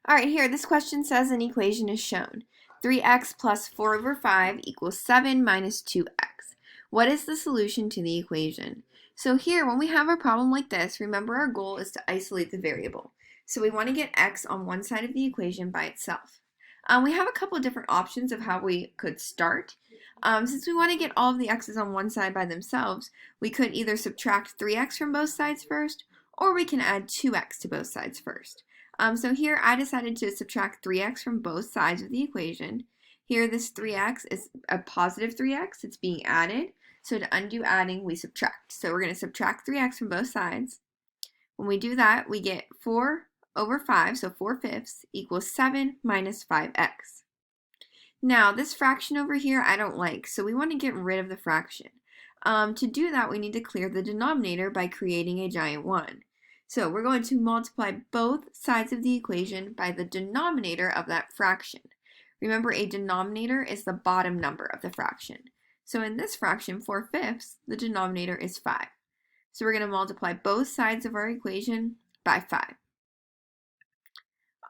All right, here, this question says an equation is shown. 3x plus 4 over 5 equals 7 minus 2x. What is the solution to the equation? So here, when we have a problem like this, remember our goal is to isolate the variable. So we want to get x on one side of the equation by itself. We have a couple of different options of how we could start. Since we want to get all of the x's on one side by themselves, we could either subtract 3x from both sides first, or we can add 2x to both sides first. So here I decided to subtract 3x from both sides of the equation. Here this 3x is a positive 3x, it's being added. So to undo adding, we subtract. So we're going to subtract 3x from both sides. When we do that, we get 4 over 5, so 4/5 equals 7 minus 5x. Now this fraction over here I don't like, so we want to get rid of the fraction. To do that, we need to clear the denominator by creating a giant 1. So we're going to multiply both sides of the equation by the denominator of that fraction. Remember, a denominator is the bottom number of the fraction. So in this fraction, 4/5, the denominator is 5. So we're going to multiply both sides of our equation by 5.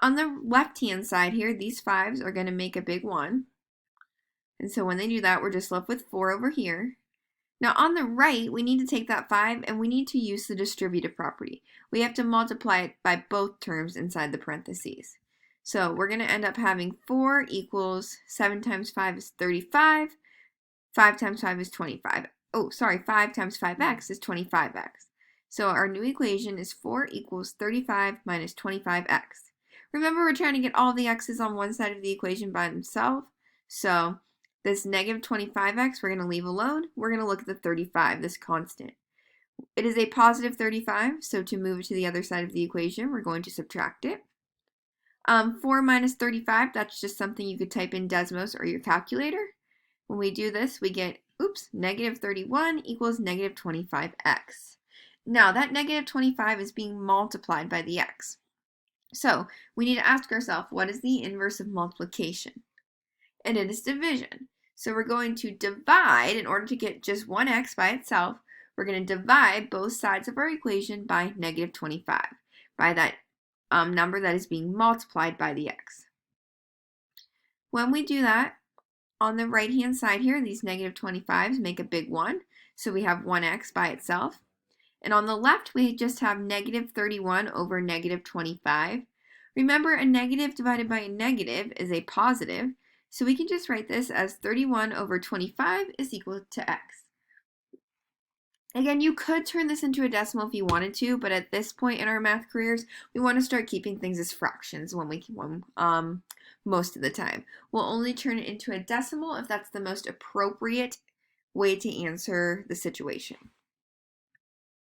On the left-hand side here, these 5s are going to make a big 1. And so when they do that, we're just left with 4 over here. Now on the right, we need to take that 5 and we need to use the distributive property. We have to multiply it by both terms inside the parentheses. So we're going to end up having 4 equals 7 times 5 is 35. 5 times 5 is 25. Oh, sorry, 5 times 5x is 25x. So our new equation is 4 equals 35 minus 25x. Remember, we're trying to get all the x's on one side of the equation by themselves. So this negative 25x we're going to leave alone. We're going to look at the 35, this constant. It is a positive 35, so to move it to the other side of the equation, we're going to subtract it. 4 minus 35, that's just something you could type in Desmos or your calculator. When we do this, we get, negative 31 equals negative 25x. Now, that negative 25 is being multiplied by the x. So we need to ask ourselves, what is the inverse of multiplication? And it is division. So we're going to divide, in order to get just one x by itself, we're going to divide both sides of our equation by negative 25, by that number that is being multiplied by the x. When we do that, on the right-hand side here, these negative 25s make a big 1, so we have 1x by itself. And on the left, we just have negative 31 over negative 25. Remember, a negative divided by a negative is a positive, so we can just write this as 31 over 25 is equal to x. Again, you could turn this into a decimal if you wanted to, but at this point in our math careers, we want to start keeping things as fractions most of the time. We'll only turn it into a decimal if that's the most appropriate way to answer the situation.